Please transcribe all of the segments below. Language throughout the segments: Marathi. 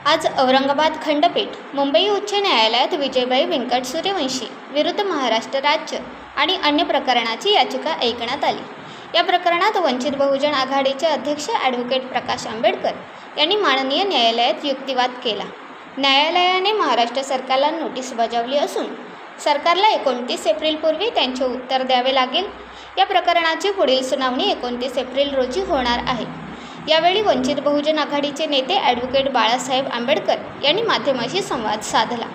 आज औरंगाबाद खंडपीठ मुंबई उच्च न्यायालयात विजयबाई व्यंकट सूर्यवंशी विरुद्ध महाराष्ट्र राज्य आणि अन्य प्रकरणाची याचिका ऐकण्यात आली। या प्रकरणात वंचित बहुजन आघाडीचे अध्यक्ष ॲडव्होकेट प्रकाश आंबेडकर यांनी माननीय न्यायालयात युक्तिवाद केला। न्यायालयाने महाराष्ट्र सरकारला नोटीस बजावली असून सरकारला 29 एप्रिलपूर्वी त्यांचे उत्तर द्यावे लागेल। या प्रकरणाची पुढील सुनावणी 29 एप्रिल रोजी होणार आहे। यावेळी वंचित बहुजन आघाडीचे नेते ॲडव्होकेट बाळासाहेब आंबेडकर यांनी माध्यमांशी संवाद साधला।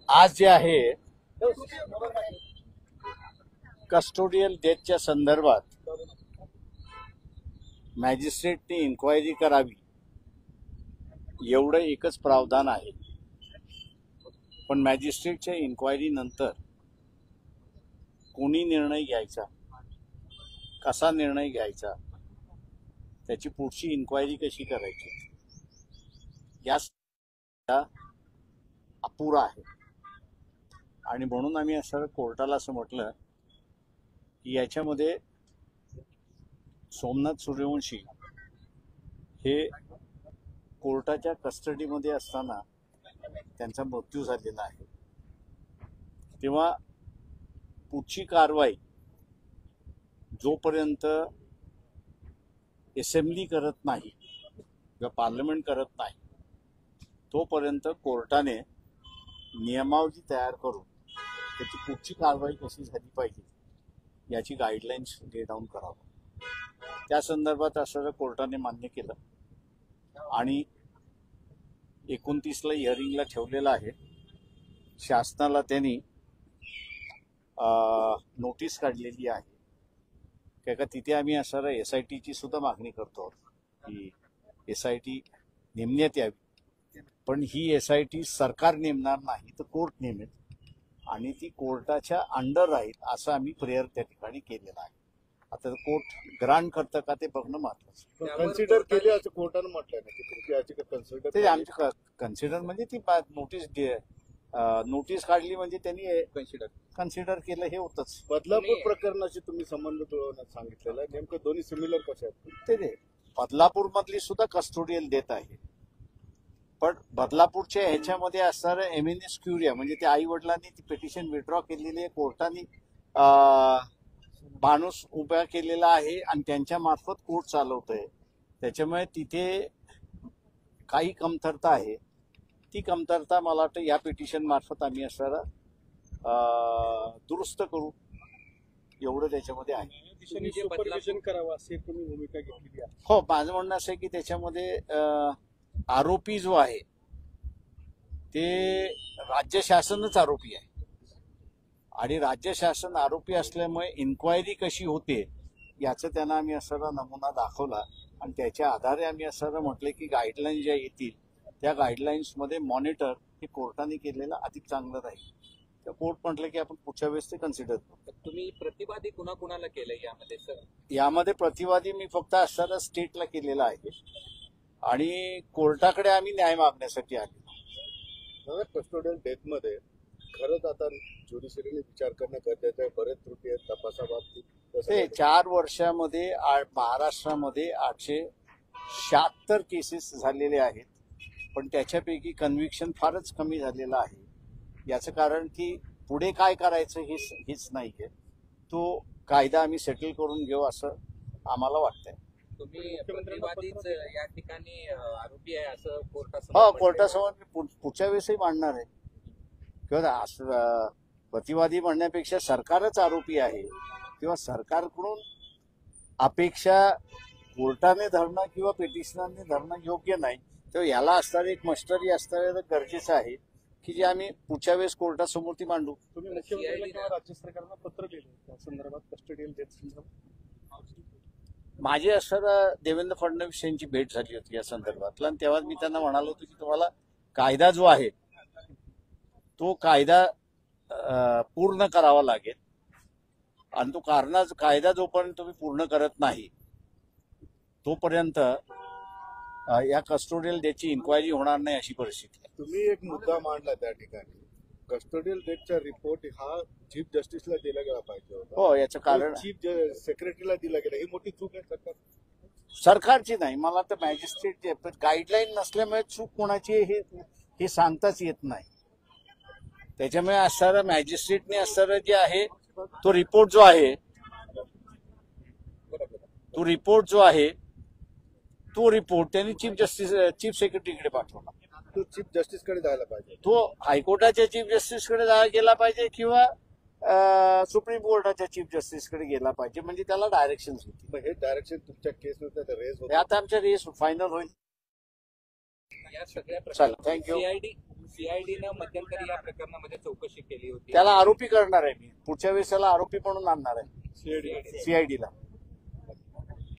आज जे आहे कस्टोडियल डेथच्या संदर्भात मॅजिस्ट्रेटने इन्क्वायरी करावी एवढं एकच प्रावधान आहे। पण मॅजिस्ट्रेटच्या इन्क्वायरी नंतर कोणी निर्णय घ्यायचा, कसा निर्णय घ्यायचा, त्याची पुढची इन्क्वायरी कशी करायची या अपुरा आहे। आणि म्हणून आम्ही असं कोर्टाला असं म्हटलं की याच्यामध्ये सोमनाथ सूर्यवंशी हे कोर्टाच्या कस्टडीमध्ये असताना त्यांचा मृत्यू झालेला आहे, तेव्हा पुढची कारवाई जोपर्यंत असेंब्ली करत नाही किंवा पार्लमेंट करत नाही तोपर्यंत कोर्टाने नियमावली तयार करून त्याची पुढची कारवाई कशी झाली पाहिजे याची गाईडलाईन्स ले डाऊन करावं। त्या संदर्भात असं कोर्टाने मान्य केलं आणि 29ला हिअरिंगला ठेवलेलं आहे। शासनाला त्यांनी नोटीस काढलेली आहे का तिथे आम्ही असं SITची सुद्धा मागणी करतो की SIT नेमण्यात यावी, पण ही SIT सरकार नेमणार नाही तर कोर्ट नेमेल आणि ती कोर्टाच्या अंडर राहील असं आम्ही प्रेयर त्या ठिकाणी केलेला आहे। आता कोर्ट ग्रांट करतं का ते बघणं महत्वाचं। कन्सिडर केले असं कोर्टानं म्हटलंय ना की तुमची याचिका कन्सिडर ते आमची कन्सिडर म्हणजे ती नोटीस काढली म्हणजे त्यांनी कन्सिडर केलं हे होतच। बदलापूर प्रकरणाशी तुम्ही संबंध जुळवण्यात सांगितलेलं आहे, नेमकं दोन्ही सिमिलर कसे आहेत ते बदलापूर मधली सुद्धा कस्टोडियल डेथ आहे, पण बदलापूरच्या ह्याच्यामध्ये असणारं एमिनेस क्युरिया म्हणजे त्या आई वडिलांनी ती पिटिशन विड्रॉ केलेली आहे, कोर्टाने माणूस उभा केलेला आहे आणि त्यांच्या मार्फत कोर्ट चालवतोय, त्याच्यामुळे तिथे काही कमतरता आहे। ती कमतरता मला वाटतं या पिटिशन मार्फत आम्ही असणारा दुरुस्त करू एवढं त्याच्यामध्ये आहे। सुपरविजन करावं अशी तुम्ही भूमिका घेतलेली आहे। हो, माझं म्हणणं असं आहे की त्याच्यामध्ये आरोपी जो आहे ते राज्य शासनच आरोपी आहे आणि राज्य शासन आरोपी असल्यामुळे इन्क्वायरी कशी होते याचं त्यांना आम्ही असा नमुना दाखवला आणि त्याच्या आधारे आम्ही असं म्हटलं की गाईडलाईन ज्या येतील त्या गाईडलाईन्समध्ये मॉनिटर हे कोर्टाने केलेलं अधिक चांगलं राहील। तर कोर्ट म्हटलं की आपण पुढच्या वेळेस ते कन्सिडर करू। तुम्ही प्रतिवादी कुणाकुणाला केलंय यामध्ये सर? यामध्ये प्रतिवादी मी फक्त असणारा स्टेटला केलेला आहे आणि कोर्टाकडे आम्ही न्याय मागण्यासाठी आले। कस्टोडियल डेथ मध्ये खरंच आता ज्युडिशरीने विचार करणं गरजेचं आहे, बरेच त्रुटी आहेत तपासाबाबतीत। ते 4 वर्षामध्ये महाराष्ट्रामध्ये 876 केसेस झालेले आहेत, पण त्याच्यापैकी कन्व्हिक्शन फारच कमी झालेलं आहे। याचं कारण की पुढे काय करायचं हेच नाहीये, तो कायदा आम्ही सेटल करून घेऊ असं आम्हाला वाटतंय। तुम्ही प्रतिवादीच या ठिकाणी आरोपी आहे असं कोर्टासमोर पुढच्या वेळेसही मांडणार आहे किंवा प्रतिवादी म्हणण्यापेक्षा सरकारच आरोपी आहे किंवा सरकारकडून अपेक्षा कोर्टाने धरणं किंवा पिटिशनरने धरणं योग्य नाही, तर याला असणारी एक मस्टरी असणं गरजेचं आहे की जे आम्ही पुढच्या वेळेस कोर्टासमोर ती मांडू। तुम्ही मुख्यमंत्र्यांना किंवा राज्य सरकारला पत्र दिलं त्या संदर्भात कस्टोडियल डेथ संदर्भात? माझी असं देवेंद्र फडणवीस यांची भेट झाली होती या संदर्भातला आणि तेव्हा मी त्यांना म्हणालो होतो की तुम्हाला कायदा जो आहे तो कायदा पूर्ण करावा लागेल आणि तो कायदा जोपर्यंत तुम्ही पूर्ण करत नाही तोपर्यंत या कस्टोडियल डेथची इन्क्वायरी होणार नाही अशी परिस्थिती आहे। तुम्ही एक मुद्दा मांडला त्या ठिकाणी कस्टोडियल डेथचा रिपोर्ट हा चीफ जस्टिसला दिला गेला पाहिजे होता. हो, याचं कारण चीफ सेक्रेटरीला दिला गेला, ही मोठी चूक आहे सरकार. सरकारची नाही, मला तर मॅजिस्ट्रेटची गाईडलाईन नसल्यामुळे चूक कोणाची आहे हे सांगताच येत नाही. त्याच्यामुळे असणारं मॅजिस्ट्रेटने असणारं जे आहे तो रिपोर्ट जो आहे त्यांनी चीफ सेक्रेटरीकडे पाठवला. तो चीफ जस्टिसकडे जायला पाहिजे. तो हायकोर्टाच्या चीफ जस्टिसकडे गेला पाहिजे किंवा सुप्रीम कोर्टाच्या चीफ जस्टिसकडे गेला पाहिजे, म्हणजे त्याला डायरेक्शन होती. मग हे डायरेक्शन तुमच्या केसनुसार रेस होते. आता आमच्या रेस फायनल होईल. या सगळ्या चला, थँक्यू. सीआयडीनं मध्यंतरी या प्रकरणामध्ये चौकशी केली होती. त्याला आरोपी करणार आहे मी, पुढच्या वेळेस त्याला आरोपी म्हणून आणणार आहे सीआयडी सीआयडीला.